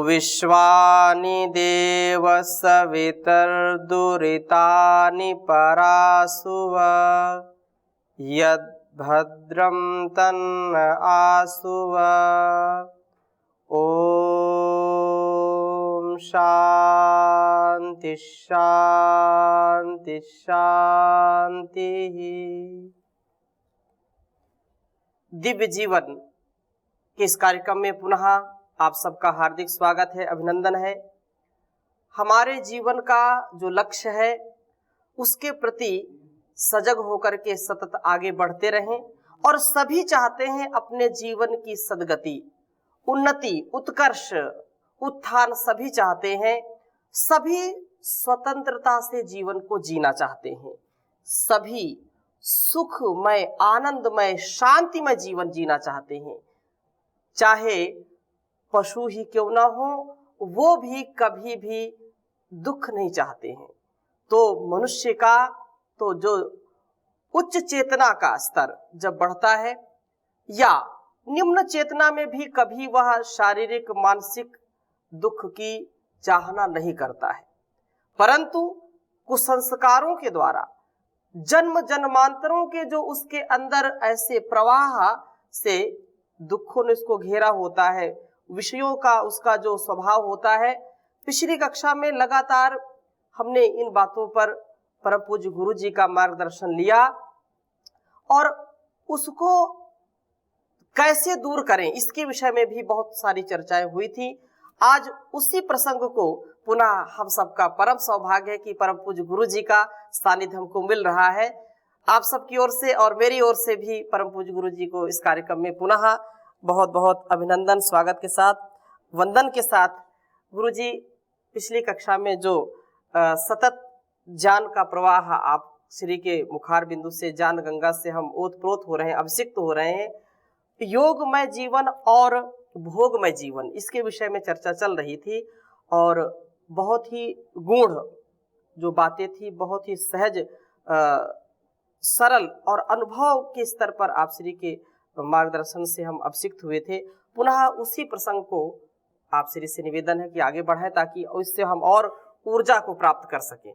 विश्वानि देव सवितर्दुरितानि परासुव यद्भद्रं तन्न आसुव। ओम शांति शांति शांति। दिव्य जीवन के इस कार्यक्रम में पुनः आप सबका हार्दिक स्वागत है, अभिनंदन है। हमारे जीवन का जो लक्ष्य है उसके प्रति सजग होकर के सतत आगे बढ़ते रहें और सभी चाहते हैं अपने जीवन की सद्गति, उन्नति, उत्कर्ष, उत्थान सभी चाहते हैं। सभी स्वतंत्रता से जीवन को जीना चाहते हैं, सभी सुखमय, आनंदमय, शांतिमय जीवन जीना चाहते हैं। चाहे पशु ही क्यों ना हो, वो भी कभी भी दुख नहीं चाहते हैं। तो मनुष्य का तो जो उच्च चेतना का स्तर जब बढ़ता है या निम्न चेतना में भी कभी वह शारीरिक मानसिक दुख की चाहना नहीं करता है, परंतु कुसंस्कारों के द्वारा जन्म जन्मांतरों के जो उसके अंदर ऐसे प्रवाह से दुखों ने उसको घेरा होता है, विषयों का उसका जो स्वभाव होता है। पिछली कक्षा में लगातार हमने इन बातों पर परम पूज्य गुरु जी का मार्गदर्शन लिया और उसको कैसे दूर करें इसके विषय में भी बहुत सारी चर्चाएं हुई थी। आज उसी प्रसंग को पुनः हम सबका परम सौभाग्य है कि परम पूज्य गुरु जी का सानिध्य हमको मिल रहा है। आप सबकी ओर से और मेरी ओर से भी परम पूज्य गुरु जी को इस कार्यक्रम में पुनः बहुत बहुत अभिनंदन, स्वागत के साथ, वंदन के साथ। गुरु जी, पिछली कक्षा में जो सतत ज्ञान का प्रवाह आप श्री के मुखार बिंदु से ज्ञान गंगा से हम ओतप्रोत हो रहे हैं, अभिषिक्त हो रहे हैं, योगमय जीवन और भोगमय जीवन, इसके विषय में चर्चा चल रही थी और बहुत ही गूढ़ जो बातें थी, बहुत ही सहज सरल और अनुभव के स्तर पर आप श्री के मार्गदर्शन से हम अभिषिक्त हुए थे। पुनः उसी प्रसंग को आप श्री से निवेदन है कि आगे बढ़ाएं ताकि उससे हम और ऊर्जा को प्राप्त कर सकें।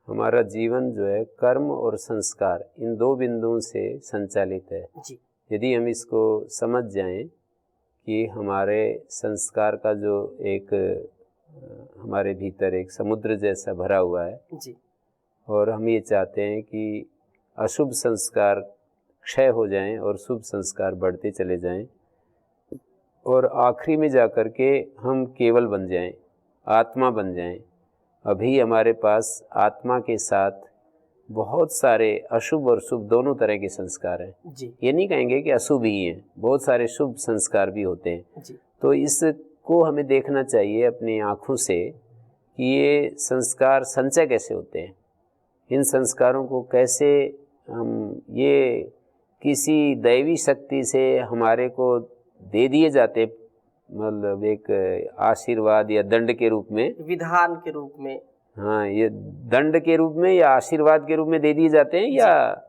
हमारा जीवन जो है कर्म और संस्कार इन दो बिंदुओं से संचालित है जी। यदि हम इसको समझ जाएं कि हमारे संस्कार का जो एक हमारे भीतर एक समुद्र जैसा भरा हुआ है जी, और हम ये चाहते हैं कि अशुभ संस्कार क्षय हो जाएं और शुभ संस्कार बढ़ते चले जाएं और आखिरी में जाकर के हम केवल बन जाएं, आत्मा बन जाएं। अभी हमारे पास आत्मा के साथ बहुत सारे अशुभ और शुभ दोनों तरह के संस्कार हैं जी। ये नहीं कहेंगे कि अशुभ ही हैं, बहुत सारे शुभ संस्कार भी होते हैं जी। तो इसको हमें देखना चाहिए अपनी आँखों से कि ये संस्कार संचय कैसे होते हैं, इन संस्कारों को कैसे हम ये किसी दैवी शक्ति से हमारे को दे दिए जाते, मतलब एक आशीर्वाद या दंड के रूप में, विधान के रूप में, हाँ, ये दंड के रूप में या आशीर्वाद के रूप में दे दिए जाते हैं, या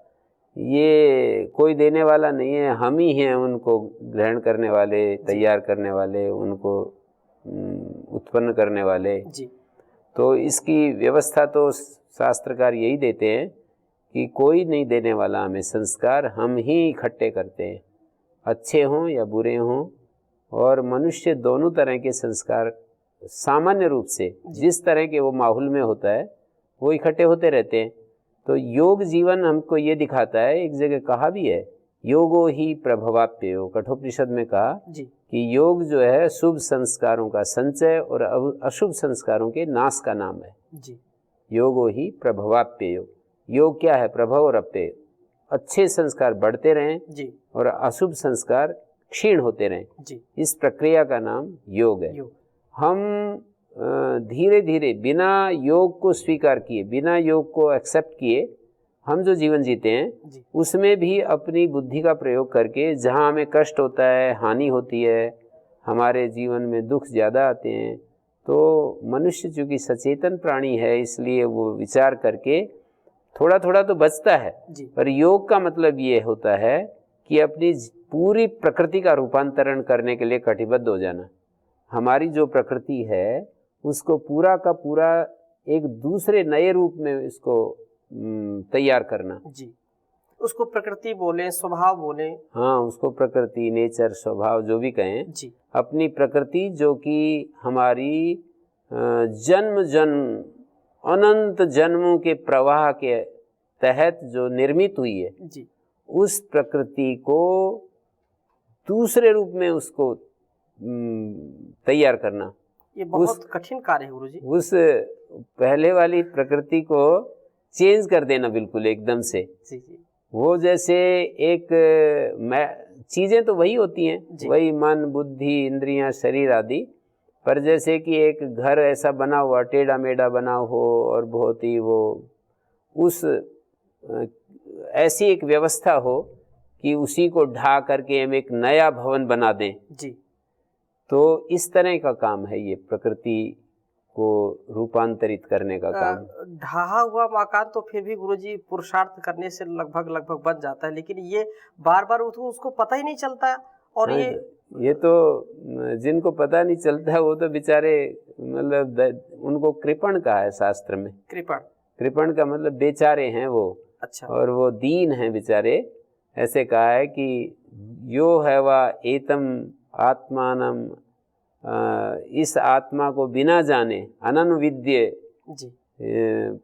ये कोई देने वाला नहीं है, हम ही हैं उनको ग्रहण करने वाले, तैयार करने वाले, उनको उत्पन्न करने वाले जी। तो इसकी व्यवस्था तो शास्त्रकार यही देते हैं कि कोई नहीं देने वाला हमें संस्कार, हम ही इकट्ठे करते हैं, अच्छे हों या बुरे हों। और मनुष्य दोनों तरह के संस्कार सामान्य रूप से जिस तरह के वो माहौल में होता है वो इकट्ठे होते रहते हैं। तो योग जीवन हमको ये दिखाता है, एक जगह कहा भी है, योगो ही प्रभवाप्ययो, कठोपनिषद में कहा जी। कि योग जो है शुभ संस्कारों का संचय और अशुभ संस्कारों के नाश का नाम है जी। योगो ही प्रभवाप्ययो। योग क्या है? प्रभव और अप्यय, अच्छे संस्कार बढ़ते रहें जी और अशुभ संस्कार क्षीण होते रहें, जी। इस प्रक्रिया का नाम योग है। योग। हम धीरे धीरे बिना योग को स्वीकार किए, बिना योग को एक्सेप्ट किए हम जो जीवन जीते हैं जी। उसमें भी अपनी बुद्धि का प्रयोग करके जहाँ हमें कष्ट होता है, हानि होती है, हमारे जीवन में दुख ज़्यादा आते हैं, तो मनुष्य चूँकि सचेतन प्राणी है इसलिए वो विचार करके थोड़ा थोड़ा तो बचता है जी। पर योग का मतलब ये होता है कि अपनी पूरी प्रकृति का रूपांतरण करने के लिए कटिबद्ध हो जाना। हमारी जो प्रकृति है उसको पूरा का पूरा एक दूसरे नए रूप में इसको तैयार करना। जी, उसको प्रकृति बोले, स्वभाव बोले। हाँ, उसको प्रकृति, नेचर, स्वभाव जो भी कहें जी, अपनी प्रकृति जो कि हमारी जन्म जन्म अनंत जन्मों के प्रवाह के तहत जो निर्मित हुई है जी, उस प्रकृति को दूसरे रूप में उसको तैयार करना। ये बहुत कठिन कार्य है गुरुजी। उस पहले वाली प्रकृति को चेंज कर देना बिल्कुल एकदम से। जी जी, वो जैसे एक चीजें तो वही होती हैं, वही मन, बुद्धि, इंद्रियां, शरीर आदि, पर जैसे कि एक घर ऐसा बना हुआ टेढ़ा मेढ़ा बना हो और बहुत ही वो उस ऐसी एक व्यवस्था हो कि उसी को ढा करके हम एक नया भवन बना दें। जी, तो इस तरह का काम है ये प्रकृति को रूपांतरित करने का काम। ढहा हुआ मकान तो फिर भी गुरुजी पुरुषार्थ करने से लगभग बन जाता है, लेकिन ये बार बार उसको पता ही नहीं चलता। और ये तो जिनको पता नहीं चलता है वो तो बेचारे मतलब उनको कृपण कहा है शास्त्र में। कृपण का मतलब बेचारे हैं वो। अच्छा। और वो दीन हैं बेचारे, ऐसे कहा है कि यो है वा एतम आत्मानम, इस आत्मा को बिना जाने अननुविद्य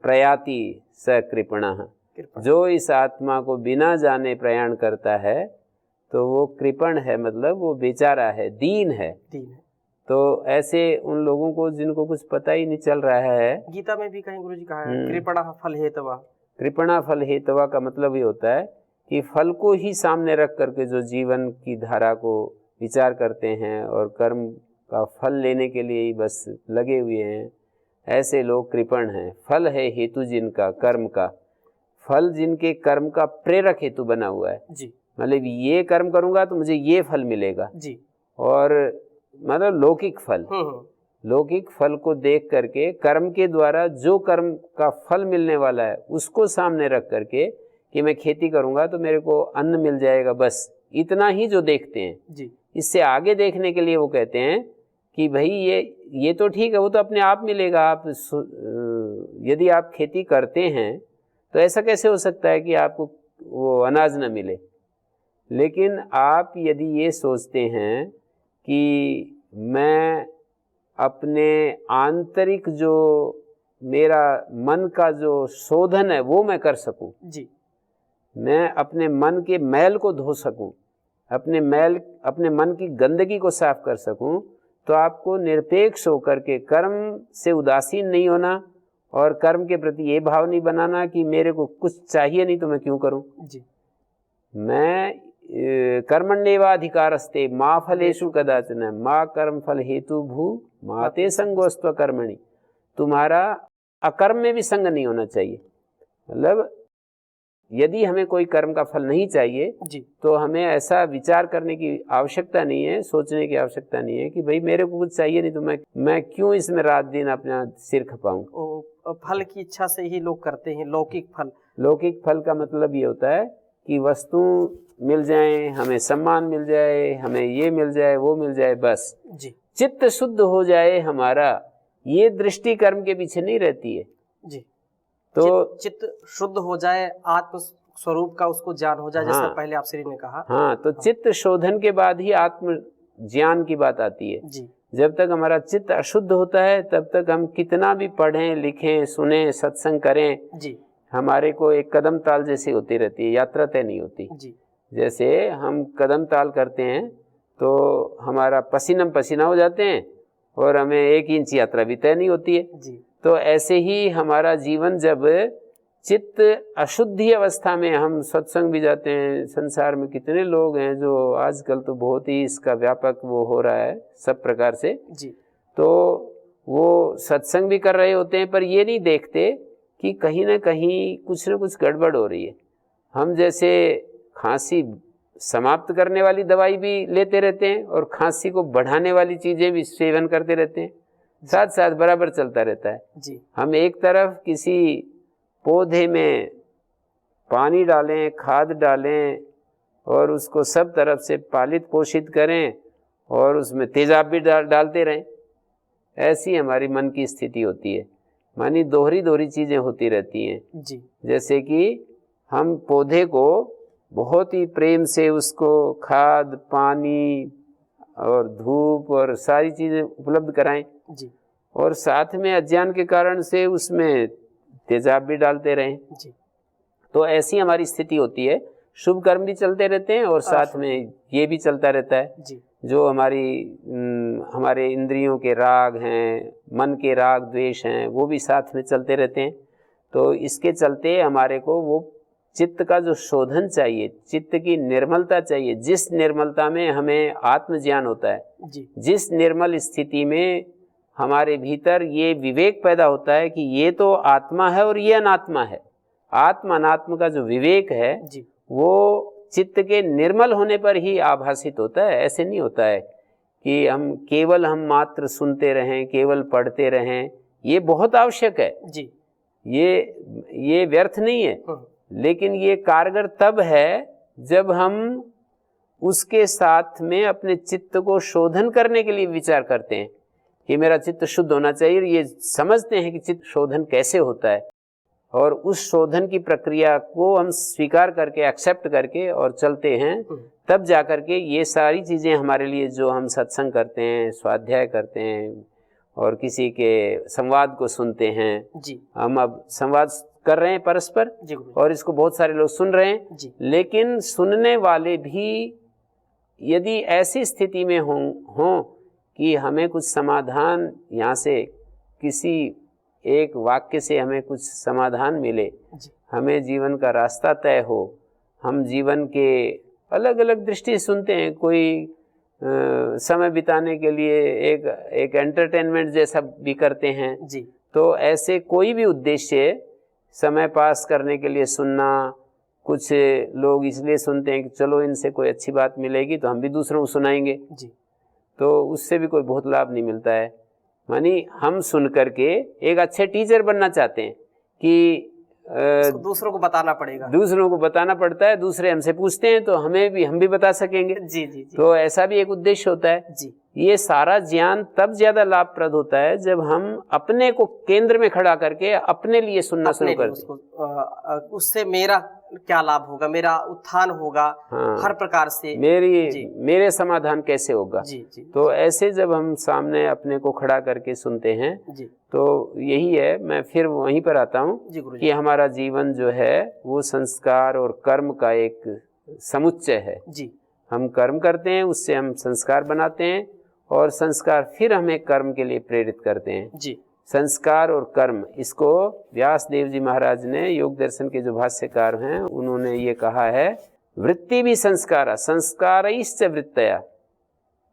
प्रयाति स कृपणः। जो इस आत्मा को बिना जाने प्रयाण करता है तो वो कृपण है, मतलब वो बेचारा है, दीन है। तो ऐसे उन लोगों को जिनको कुछ पता ही नहीं चल रहा है। गीता में भी कहीं गुरुजी कहा है कृपणा फल हेतवा। कृपणा फल हेतवा का मतलब ये होता है कि फल को ही सामने रख करके जो जीवन की धारा को विचार करते हैं और कर्म का फल लेने के लिए ही बस लगे हुए हैं, ऐसे लोग कृपण हैं। फल है हेतु जिनका, कर्म का फल जिनके कर्म का प्रेरक हेतु बना हुआ है जी। मतलब ये कर्म करूंगा तो मुझे ये फल मिलेगा जी। और मतलब लौकिक फल, लौकिक फल को देख करके कर्म के द्वारा जो कर्म का फल मिलने वाला है उसको सामने रख करके कि मैं खेती करूंगा तो मेरे को अन्न मिल जाएगा, बस इतना ही जो देखते हैं जी। इससे आगे देखने के लिए वो कहते हैं कि भाई ये तो ठीक है, वो तो अपने आप मिलेगा। आप यदि आप खेती करते हैं तो ऐसा कैसे हो सकता है कि आपको वो अनाज न मिले। लेकिन आप यदि ये सोचते हैं कि मैं अपने आंतरिक जो मेरा मन का जो शोधन है वो मैं कर सकूं जी, मैं अपने मन के मैल को धो सकूं, अपने मन की गंदगी को साफ कर सकूं, तो आपको निरपेक्ष होकर के कर्म से उदासीन नहीं होना और कर्म के प्रति ये भाव नहीं बनाना कि मेरे को कुछ चाहिए नहीं तो मैं क्यों करूं जी। मैं कर्मण्येवाधिकारस्ते मा फलेषु कदाचन मा कर्म फल हेतु भू माते संगोस्त्व कर्मणि। तुम्हारा अकर्म में भी संग नहीं होना चाहिए। मतलब यदि हमें कोई कर्म का फल नहीं चाहिए जी, तो हमें ऐसा विचार करने की आवश्यकता नहीं है, सोचने की आवश्यकता नहीं है कि भाई मेरे को कुछ चाहिए नहीं तो मैं क्यों इसमें रात दिन अपना सिर खपाऊं। फल की इच्छा से ही लोग करते हैं लौकिक फल। लौकिक फल का मतलब ये होता है कि वस्तु मिल जाए, हमें सम्मान मिल जाए, हमें ये मिल जाए, वो मिल जाए, बस जी। चित्त शुद्ध हो जाए हमारा, ये दृष्टि कर्म के पीछे नहीं रहती है जी। तो चित्त शुद्ध हो जाए, आत्म स्वरूप का उसको ज्ञान हो जाए। हाँ, जैसे पहले आप श्री ने कहा। हाँ, तो चित्त शोधन के बाद ही आत्म ज्ञान की बात आती है जी। जब तक हमारा चित्त अशुद्ध होता है तब तक हम कितना भी पढ़ें, लिखें, सुने, सत्संग करें जी, हमारे को एक कदम ताल जैसी होती रहती है, यात्रा तय नहीं होती जी। जैसे हम कदम ताल करते हैं तो हमारा पसीना पसीना हो जाते हैं और हमें 1 इंच यात्रा भी तय नहीं होती है जी। तो ऐसे ही हमारा जीवन, जब चित्त अशुद्धि अवस्था में, हम सत्संग भी जाते हैं, संसार में कितने लोग हैं जो आजकल तो बहुत ही इसका व्यापक वो हो रहा है सब प्रकार से जी, तो वो सत्संग भी कर रहे होते हैं पर ये नहीं देखते कि कहीं ना कहीं कुछ न कुछ गड़बड़ हो रही है। हम जैसे खांसी समाप्त करने वाली दवाई भी लेते रहते हैं और खांसी को बढ़ाने वाली चीज़ें भी सेवन करते रहते हैं, साथ साथ बराबर चलता रहता है जी। हम एक तरफ किसी पौधे में पानी डालें, खाद डालें और उसको सब तरफ से पालित पोषित करें और उसमें तेजाब भी डालते रहें। ऐसी हमारी मन की स्थिति होती है, मानी दोहरी दोहरी चीज़ें होती रहती हैं जी। जैसे कि हम पौधे को बहुत ही प्रेम से उसको खाद, पानी और धूप और सारी चीज़ें उपलब्ध कराएं जी। और साथ में अज्ञान के कारण से उसमें तेजाब भी डालते रहें। जी। तो ऐसी हमारी स्थिति होती है। शुभ कर्म भी चलते रहते हैं और साथ में ये भी चलता रहता है जी। जो हमारे इंद्रियों के राग हैं, मन के राग द्वेष हैं, वो भी साथ में चलते रहते हैं। तो इसके चलते हमारे को वो चित्त का जो शोधन चाहिए, चित्त की निर्मलता चाहिए, जिस निर्मलता में हमें आत्मज्ञान होता है जी। जिस निर्मल स्थिति में हमारे भीतर ये विवेक पैदा होता है कि ये तो आत्मा है और ये अनात्मा है। आत्मा अनात्मा का जो विवेक है जी। वो चित्त के निर्मल होने पर ही आभासित होता है। ऐसे नहीं होता है कि हम मात्र सुनते रहें, केवल पढ़ते रहें। ये बहुत आवश्यक है जी। ये व्यर्थ नहीं है, लेकिन ये कारगर तब है जब हम उसके साथ में अपने चित्त को शोधन करने के लिए विचार करते हैं कि मेरा चित्त शुद्ध होना चाहिए। ये समझते हैं कि चित्त शोधन कैसे होता है और उस शोधन की प्रक्रिया को हम स्वीकार करके, एक्सेप्ट करके और चलते हैं, तब जा कर के ये सारी चीज़ें हमारे लिए, जो हम सत्संग करते हैं, स्वाध्याय करते हैं और किसी के संवाद को सुनते हैं जी। हम अब संवाद कर रहे हैं परस्पर जी। और इसको बहुत सारे लोग सुन रहे हैं जी। लेकिन सुनने वाले भी यदि ऐसी स्थिति में हों कि हमें कुछ समाधान, यहाँ से किसी एक वाक्य से हमें कुछ समाधान मिले, हमें जीवन का रास्ता तय हो, हम जीवन के अलग अलग दृष्टि सुनते हैं, कोई समय बिताने के लिए एक एंटरटेनमेंट जैसा भी करते हैं जी। तो ऐसे कोई भी उद्देश्य, समय पास करने के लिए सुनना, कुछ लोग इसलिए सुनते हैं कि चलो इनसे कोई अच्छी बात मिलेगी तो हम भी दूसरों को सुनाएंगे जी। तो उससे भी कोई बहुत लाभ नहीं मिलता है। मानी हम सुन करके एक अच्छे टीचर बनना चाहते हैं कि दूसरों को बताना पड़ेगा, दूसरों को बताना पड़ता है, दूसरे हमसे पूछते हैं तो हम भी बता सकेंगे। जी। जी। जी। तो ऐसा भी एक उद्देश्य होता है जी। ये सारा ज्ञान तब ज्यादा लाभप्रद होता है जब हम अपने को केंद्र में खड़ा करके अपने लिए सुनना शुरू करते हैं। उससे मेरा क्या लाभ होगा, मेरा उत्थान होगा, हाँ, हर प्रकार से मेरे समाधान कैसे होगा। जी। जी। तो ऐसे जब हम सामने अपने को खड़ा करके सुनते हैं जी। तो यही है, मैं फिर वहीं पर आता हूँ कि हमारा जीवन जो है वो संस्कार और कर्म का एक समुच्चय है। जी। हम कर्म करते हैं, उससे हम संस्कार बनाते हैं और संस्कार फिर हमें कर्म के लिए प्रेरित करते हैं। जी। संस्कार और कर्म, इसको व्यास देव जी महाराज ने, योग दर्शन के जो भाष्यकार हैं, उन्होंने ये कहा है, वृत्ति भी संस्कार, संस्कारैश्च वृत्तया,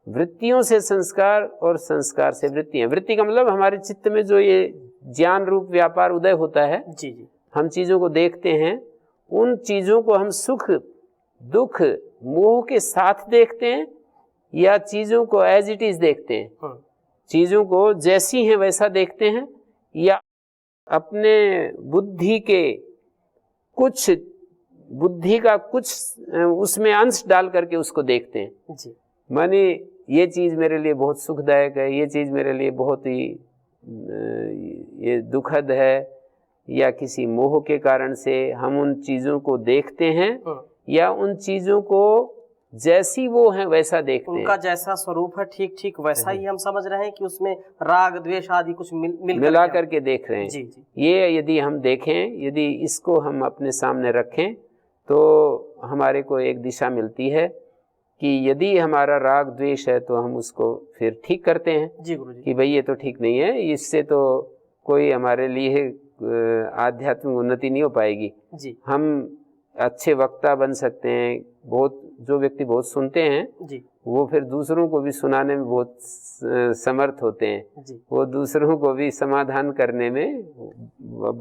वृत्तियों से संस्कार और संस्कार से वृत्तियां। वृत्ति का मतलब हमारे चित्त में जो ये ज्ञान रूप व्यापार उदय होता है। जी। जी। हम चीजों को देखते हैं, उन चीजों को हम सुख, दुख, मोह के साथ देखते हैं या चीजों को एज इट इज देखते हैं, चीजों को जैसी हैं वैसा देखते हैं, या अपने बुद्धि का कुछ उसमें अंश डाल करके उसको देखते हैं। जी। माने ये चीज मेरे लिए बहुत सुखदायक है, ये चीज मेरे लिए बहुत ही ये दुखद है, या किसी मोह के कारण से हम उन चीजों को देखते हैं या उन चीजों को जैसी वो है वैसा देखते हैं, उनका जैसा स्वरूप है ठीक ठीक वैसा ही हम समझ रहे हैं कि उसमें राग द्वेष आदि कुछ मिला करके देख रहे हैं। जी। जी। ये यदि हम देखें, यदि इसको हम अपने सामने रखें तो हमारे को एक दिशा मिलती है कि यदि हमारा राग द्वेष है तो हम उसको फिर ठीक करते हैं। जी गुरुजी। कि भाई ये तो ठीक नहीं है, इससे तो कोई हमारे लिए आध्यात्मिक उन्नति नहीं हो पाएगी। जी। हम अच्छे वक्ता बन सकते हैं, जो व्यक्ति बहुत सुनते हैं जी, वो फिर दूसरों को भी सुनाने में बहुत समर्थ होते हैं जी। वो दूसरों को भी समाधान करने में,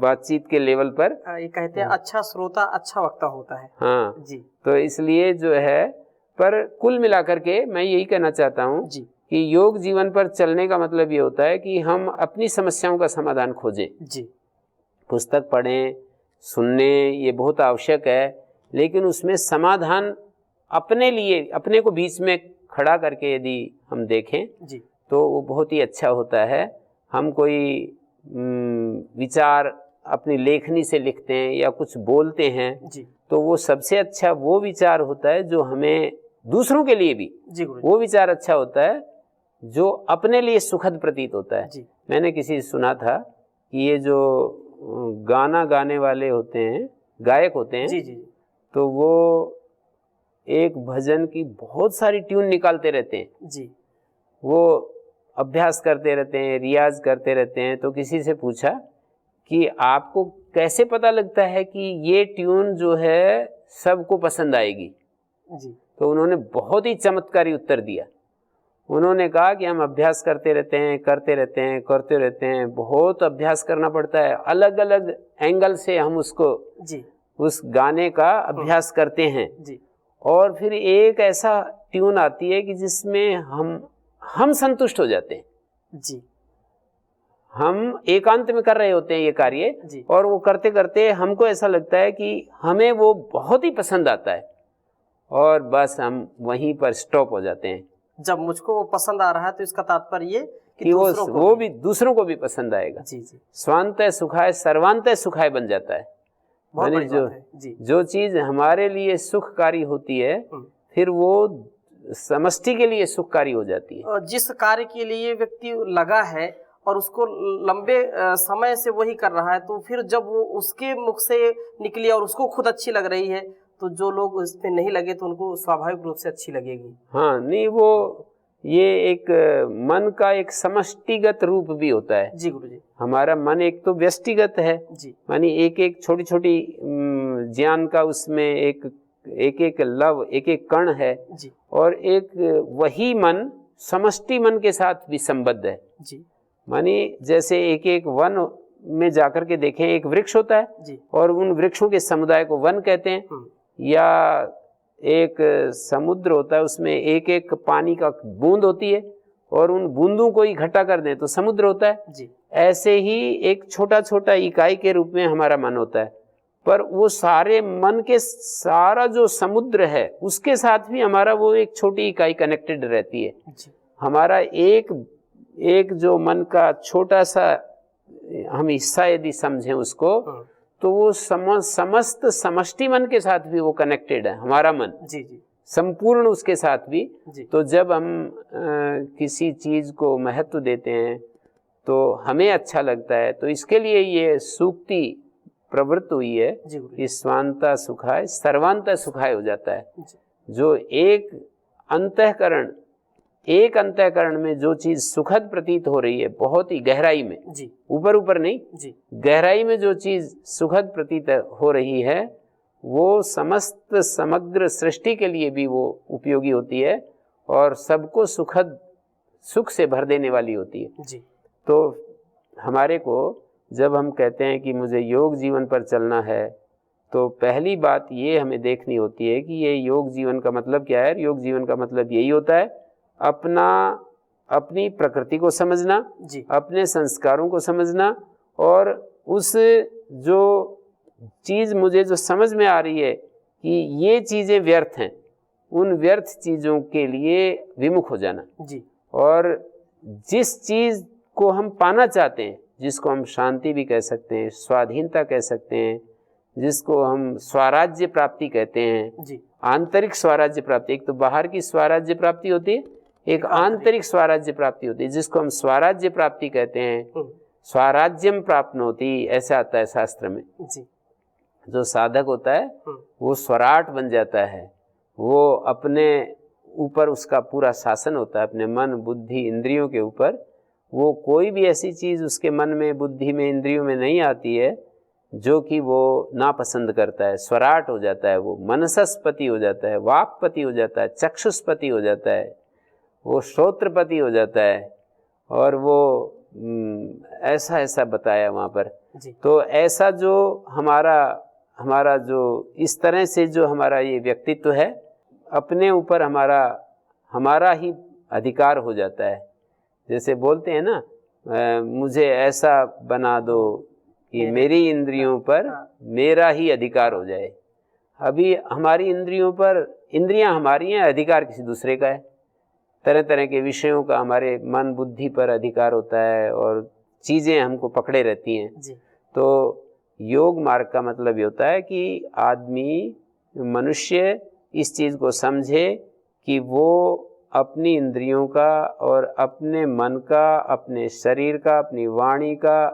बातचीत के लेवल पर, ये कहते हैं अच्छा श्रोता अच्छा वक्ता होता है। हाँ जी। तो इसलिए जो है, पर कुल मिलाकर के मैं यही कहना चाहता हूँ कि योग जीवन पर चलने का मतलब ये होता है कि हम अपनी समस्याओं का समाधान खोजें जी। पुस्तक पढ़ें, सुनने, ये बहुत आवश्यक है, लेकिन उसमें समाधान अपने लिए, अपने को बीच में खड़ा करके यदि हम देखें जी तो वो बहुत ही अच्छा होता है। हम कोई विचार अपनी लेखनी से लिखते हैं या कुछ बोलते हैं जी तो वो सबसे अच्छा वो विचार होता है जो हमें दूसरों के लिए भी जी गुरु वो विचार अच्छा होता है जो अपने लिए सुखद प्रतीत होता है। जी मैंने किसी से सुना था कि ये जो गाना गाने वाले होते हैं, गायक होते हैं, जी जी तो वो एक भजन की बहुत सारी ट्यून निकालते रहते हैं। जी वो अभ्यास करते रहते हैं, रियाज करते रहते हैं। तो किसी से पूछा कि आपको कैसे पता लगता है कि ये ट्यून जो है सबको पसंद आएगी? जी तो उन्होंने बहुत ही चमत्कारी उत्तर दिया। उन्होंने कहा कि हम अभ्यास करते रहते हैं, करते रहते हैं, करते रहते हैं, बहुत अभ्यास करना पड़ता है, अलग अलग एंगल से हम उसको जी उस गाने का अभ्यास करते हैं जी और फिर एक ऐसा ट्यून आती है कि जिसमें हम संतुष्ट हो जाते हैं। जी हम एकांत में कर रहे होते हैं ये कार्य जी और वो करते करते हमको ऐसा लगता है कि हमें वो बहुत ही पसंद आता है और बस हम वहीं पर स्टॉप हो जाते हैं जब मुझको वो पसंद आ रहा है तो इसका तात्पर्य ये कि दूसरों को वो भी दूसरों को भी पसंद आएगा। जी जी स्वांतः सुखाय सर्वांतः सुखाय बन जाता है। बहुत यानी बड़ी बात है जी जो चीज हमारे लिए सुखकारी होती है फिर वो समष्टि के लिए सुखकारी हो जाती है। और जिस कार्य के लिए व्यक्ति लगा है और उसको लंबे समय से वही कर रहा है तो फिर जब वो उसके मुख से निकली और उसको खुद अच्छी लग रही है तो जो लोग उस पे नहीं लगे तो उनको स्वाभाविक रूप से अच्छी लगेगी। हाँ, नहीं वो ये एक मन का एक समष्टिगत रूप भी होता है। जी गुरुजी। हमारा मन एक तो व्यष्टिगत है जी मानी एक एक छोटी छोटी ज्ञान का उसमें एक एक लव एक एक कण है जी और एक वही मन समष्टि मन के साथ भी संबद्ध है। जी मानी जैसे एक एक वन में जाकर के देखें एक वृक्ष होता है जी और उन वृक्षों के समुदाय को वन कहते हैं या एक समुद्र होता है उसमें एक एक पानी का बूंद होती है और उन बूंदों को इकट्ठा कर दें तो समुद्र होता है। जी ऐसे ही एक छोटा छोटा इकाई के रूप में हमारा मन होता है पर वो सारे मन के सारा जो समुद्र है उसके साथ भी हमारा वो एक छोटी इकाई कनेक्टेड रहती है। जी हमारा एक जो मन का छोटा सा हम हिस्सा यदि समझें उसको तो वो समस्त समष्टि मन के साथ भी वो कनेक्टेड है हमारा मन जी जी संपूर्ण उसके साथ भी जी। तो जब हम किसी चीज को महत्व देते हैं तो हमें अच्छा लगता है तो इसके लिए ये सूक्ति प्रवृत्त हुई है कि स्वांता सुखाय सर्वांता सुखाय हो जाता है। जो एक अंतःकरण में जो चीज सुखद प्रतीत हो रही है बहुत ही गहराई में जी ऊपर ऊपर नहीं जी गहराई में जो चीज सुखद प्रतीत हो रही है वो समस्त समग्र सृष्टि के लिए भी वो उपयोगी होती है और सबको सुख से भर देने वाली होती है जी। तो हमारे को जब हम कहते हैं कि मुझे योग जीवन पर चलना है तो पहली बात ये हमें देखनी होती है कि ये योग जीवन का मतलब क्या है। योग जीवन का मतलब यही होता है अपनी प्रकृति को समझना जी। अपने संस्कारों को समझना और उस जो चीज़ मुझे जो समझ में आ रही है कि ये चीज़ें व्यर्थ हैं उन व्यर्थ चीज़ों के लिए विमुख हो जाना जी। और जिस चीज़ को हम पाना चाहते हैं जिसको हम शांति भी कह सकते हैं स्वाधीनता कह सकते हैं जिसको हम स्वराज्य प्राप्ति कहते हैं जी। आंतरिक स्वराज्य प्राप्ति एक तो बाहर की स्वराज्य प्राप्ति होती है एक आंतरिक स्वराज्य प्राप्ति होती है जिसको हम स्वराज्य प्राप्ति कहते हैं। स्वराज्यम प्राप्नोति ऐसा आता है शास्त्र में जी। जो साधक होता है वो स्वराट बन जाता है वो अपने ऊपर उसका पूरा शासन होता है अपने मन बुद्धि इंद्रियों के ऊपर वो कोई भी ऐसी चीज़ उसके मन में बुद्धि में इंद्रियों में नहीं आती है जो कि वो नापसंद करता है। स्वराट हो जाता है वो मनसस्पति हो जाता है वाक्पति हो जाता है चक्षुष्पति हो जाता है वो श्रोत्रपति हो जाता है और वो ऐसा बताया वहाँ पर जी। तो ऐसा जो हमारा जो इस तरह से जो हमारा ये व्यक्तित्व है अपने ऊपर हमारा ही अधिकार हो जाता है। जैसे बोलते हैं ना मुझे ऐसा बना दो कि मेरी इंद्रियों पर मेरा ही अधिकार हो जाए। अभी हमारी इंद्रियों पर इंद्रियां हमारी हैं अधिकार किसी दूसरे का है तरह तरह के विषयों का हमारे मन बुद्धि पर अधिकार होता है और चीज़ें हमको पकड़े रहती हैं जी। तो योग मार्ग का मतलब ये होता है कि आदमी मनुष्य इस चीज़ को समझे कि वो अपनी इंद्रियों का और अपने मन का, अपने शरीर का, अपनी वाणी का,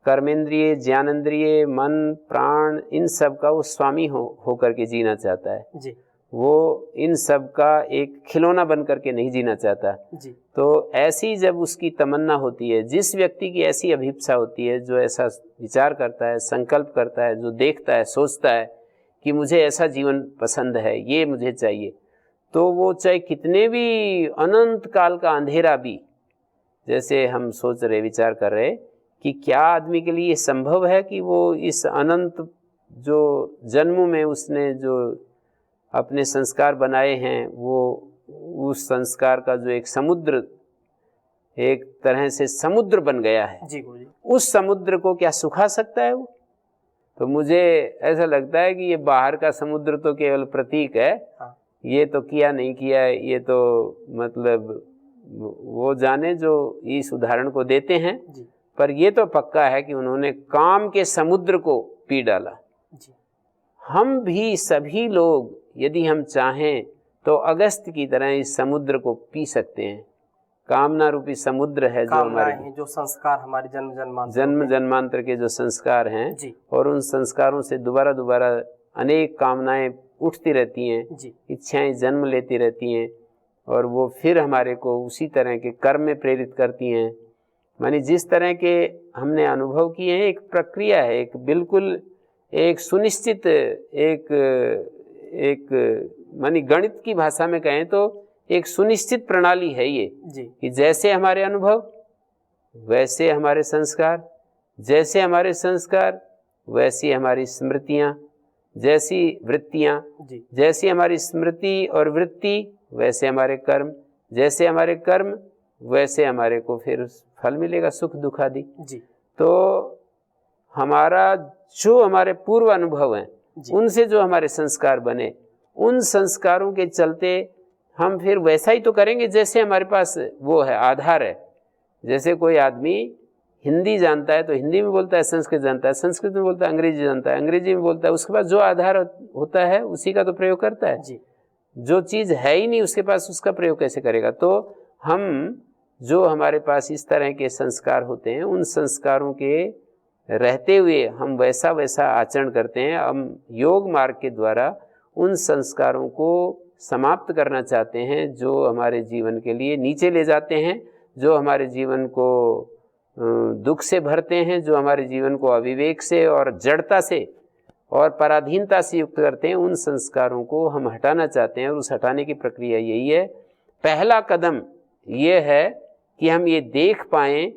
कर्मेंद्रिय, ज्ञानेंद्रिय, मन, प्राण, इन सब का वो स्वामी होकर के जीना चाहता है जी। वो इन सब का एक खिलौना बन करके नहीं जीना चाहता जी। तो ऐसी जब उसकी तमन्ना होती है, जिस व्यक्ति की ऐसी अभिप्सा होती है, जो ऐसा विचार करता है, संकल्प करता है, जो देखता है, सोचता है कि मुझे ऐसा जीवन पसंद है, ये मुझे चाहिए, तो वो चाहे कितने भी अनंत काल का अंधेरा भी, जैसे हम सोच रहे, विचार कर रहे कि क्या आदमी के लिए संभव है कि वो इस अनंत जो जन्मों में उसने जो अपने संस्कार बनाए हैं, वो उस संस्कार का जो एक समुद्र, एक तरह से समुद्र बन गया है जी गुरुजी। उस समुद्र को क्या सुखा सकता है वो? तो मुझे ऐसा लगता है कि ये बाहर का समुद्र तो केवल प्रतीक है। हाँ। ये तो किया नहीं किया है, ये तो मतलब वो जाने जो इस उदाहरण को देते हैं जी। पर ये तो पक्का है कि उन्होंने काम के समुद्र को पी डाला। जी। हम भी सभी लोग यदि हम चाहें तो अगस्त की तरह इस समुद्र को पी सकते हैं। कामना रूपी समुद्र है जो हमारे हैं, जो संस्कार हमारे जन्म जन्मांतर के जो संस्कार हैं जी। और उन संस्कारों से दोबारा दोबारा अनेक कामनाएं उठती रहती हैं जी। इच्छाएं जन्म लेती रहती हैं और वो फिर हमारे को उसी तरह के कर्म में प्रेरित करती हैं। मानी जिस तरह के हमने अनुभव किए हैं, एक प्रक्रिया है, एक बिल्कुल एक सुनिश्चित एक मानी गणित की भाषा में कहें तो एक सुनिश्चित प्रणाली है ये जी। कि जैसे हमारे अनुभव वैसे हमारे संस्कार, जैसे हमारे संस्कार वैसी हमारी स्मृतियाँ, जैसी वृत्तियाँ, जैसी हमारी स्मृति और वृत्ति वैसे हमारे कर्म, जैसे हमारे कर्म वैसे हमारे को फिर फल मिलेगा, सुख दुख आदि। तो हमारा जो हमारे पूर्व अनुभव हैं उनसे जो हमारे संस्कार बने, उन संस्कारों के चलते हम फिर वैसा ही तो करेंगे जैसे हमारे पास वो है, आधार है। जैसे कोई आदमी हिंदी जानता है तो हिंदी में बोलता है, संस्कृत जानता है, संस्कृत में बोलता है, अंग्रेजी जानता है, अंग्रेजी में बोलता है, उसके पास जो आधार होता है उसी का तो प्रयोग करता है जी। जो चीज़ है ही नहीं उसके पास, उसका प्रयोग कैसे करेगा? तो हम जो हमारे पास इस तरह के संस्कार होते हैं, उन संस्कारों के रहते हुए हम वैसा वैसा आचरण करते हैं। हम योग मार्ग के द्वारा उन संस्कारों को समाप्त करना चाहते हैं जो हमारे जीवन के लिए नीचे ले जाते हैं, जो हमारे जीवन को दुख से भरते हैं, जो हमारे जीवन को अविवेक से और जड़ता से और पराधीनता से युक्त करते हैं। उन संस्कारों को हम हटाना चाहते हैं और उस हटाने की प्रक्रिया यही है। पहला कदम ये है कि हम ये देख पाएं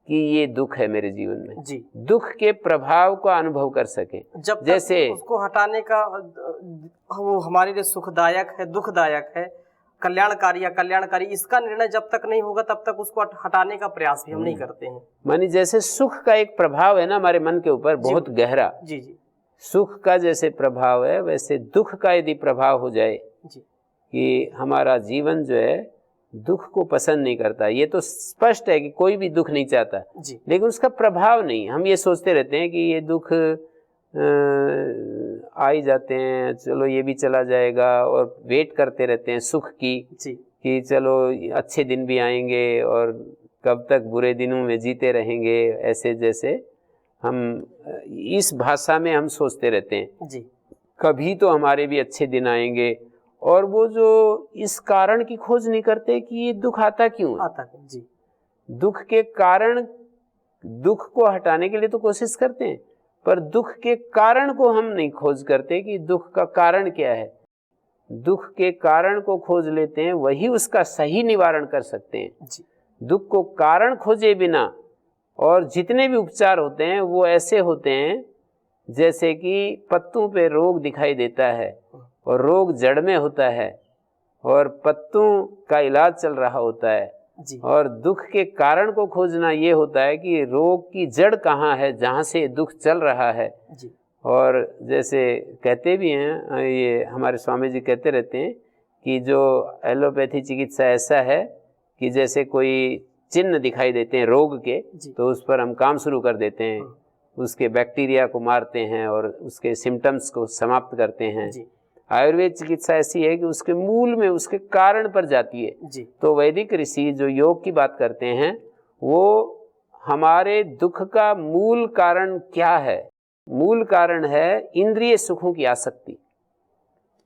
कि ये दुख है मेरे जीवन में जी। दुख के प्रभाव का अनुभव कर सकें। जब जैसे उसको हटाने का वो हमारे लिए सुखदायक है, दुखदायक है, कल्याणकारी या कल्याणकारी, इसका निर्णय जब तक नहीं होगा तब तक उसको हटाने का प्रयास भी हम नहीं करते हैं। मानी जैसे सुख का एक प्रभाव है ना हमारे मन के ऊपर बहुत गहरा जी जी, सुख का जैसे प्रभाव है वैसे दुख का यदि प्रभाव हो जाए जी, कि हमारा जीवन जो है दुख को पसंद नहीं करता, ये तो स्पष्ट है कि कोई भी दुख नहीं चाहता जी, लेकिन उसका प्रभाव नहीं। हम ये सोचते रहते हैं कि ये दुख आ ही जाते हैं, चलो ये भी चला जाएगा, और वेट करते रहते हैं सुख की जी, कि चलो अच्छे दिन भी आएंगे और कब तक बुरे दिनों में जीते रहेंगे। ऐसे जैसे हम इस भाषा में हम सोचते रहते हैं जी, कभी तो हमारे भी अच्छे दिन आएंगे। और वो जो इस कारण की खोज नहीं करते कि ये दुख आता क्यों है जी, दुख के कारण, दुख को हटाने के लिए तो कोशिश करते हैं पर दुख के कारण को हम नहीं खोज करते कि दुख का कारण क्या है। दुख के कारण को खोज लेते हैं, वही उसका सही निवारण कर सकते हैं जी। दुख को कारण खोजे बिना और जितने भी उपचार होते हैं वो ऐसे होते हैं जैसे कि पत्तों पे रोग दिखाई देता है और रोग जड़ में होता है और पत्तों का इलाज चल रहा होता है जी। और दुख के कारण को खोजना ये होता है कि रोग की जड़ कहाँ है जहाँ से दुख चल रहा है जी। और जैसे कहते भी हैं, ये हमारे स्वामी जी कहते रहते हैं कि जो एलोपैथी चिकित्सा ऐसा है कि जैसे कोई चिन्ह दिखाई देते हैं रोग के, तो उस पर हम काम शुरू कर देते हैं, उसके बैक्टीरिया को मारते हैं और उसके सिम्टम्स को समाप्त करते हैं। आयुर्वेद चिकित्सा ऐसी है कि उसके मूल में, उसके कारण पर जाती है। तो वैदिक ऋषि जो योग की बात करते हैं, वो हमारे दुख का मूल कारण क्या है? मूल कारण है इंद्रिय सुखों की आसक्ति,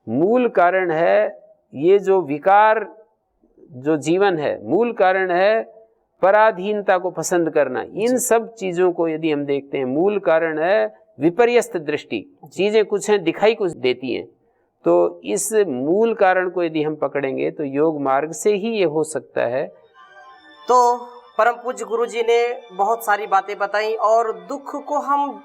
मूल कारण है ये जो विकार जो जीवन है, मूल कारण है पराधीनता को पसंद करना। इन सब चीजों को यदि हम देखते हैं, मूल कारण है विपर्यस्त दृष्टि, चीजें कुछ हैं दिखाई कुछ देती हैं। तो इस मूल कारण को यदि हम पकड़ेंगे तो योग मार्ग से ही ये हो सकता है। तो परम पूज्य गुरु जी ने बहुत सारी बातें बताई, और दुख को हम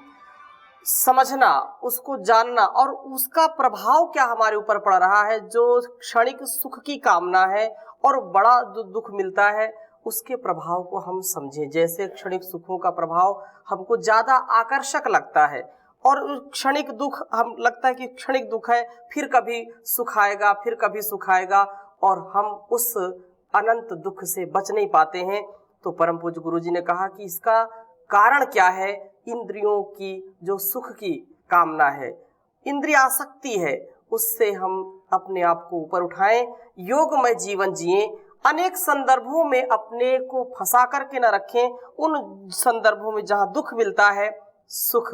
समझना, उसको जानना और उसका प्रभाव क्या हमारे ऊपर पड़ रहा है, जो क्षणिक सुख की कामना है और बड़ा दुख मिलता है, उसके प्रभाव को हम समझें। जैसे क्षणिक सुखों का प्रभाव हमको ज्यादा आकर्षक लगता है, और क्षणिक दुख हम लगता है कि क्षणिक दुख है, फिर कभी सुख आएगा, फिर कभी सुख आएगा, और हम उस अनंत दुख से बच नहीं पाते हैं। तो परम पूज्य गुरु जी ने कहा कि इसका कारण क्या है? इंद्रियों की जो सुख की कामना है, इंद्रियासक्ति है, उससे हम अपने आप को ऊपर उठाएं, योगमय जीवन जिएं, अनेक संदर्भों में अपने को फंसा करके न रखें। उन संदर्भों में जहां दुख मिलता है, सुख,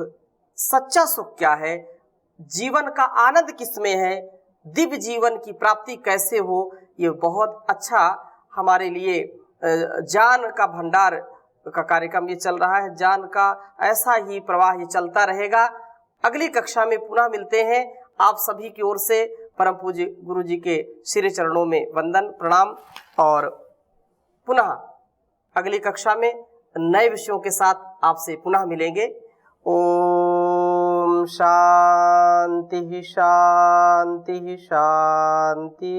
सच्चा सुख क्या है, जीवन का आनंद किसमें है, दिव्य जीवन की प्राप्ति कैसे हो, ये बहुत अच्छा हमारे लिए ज्ञान का भंडार का कार्यक्रम ये चल रहा है। ज्ञान का ऐसा ही प्रवाह ये चलता रहेगा। अगली कक्षा में पुनः मिलते हैं। आप सभी की ओर से परम पूज्य गुरु जी के श्री चरणों में वंदन प्रणाम, और पुनः अगली कक्षा में नए विषयों के साथ आपसे पुनः मिलेंगे। ओम शांति शांति शांति।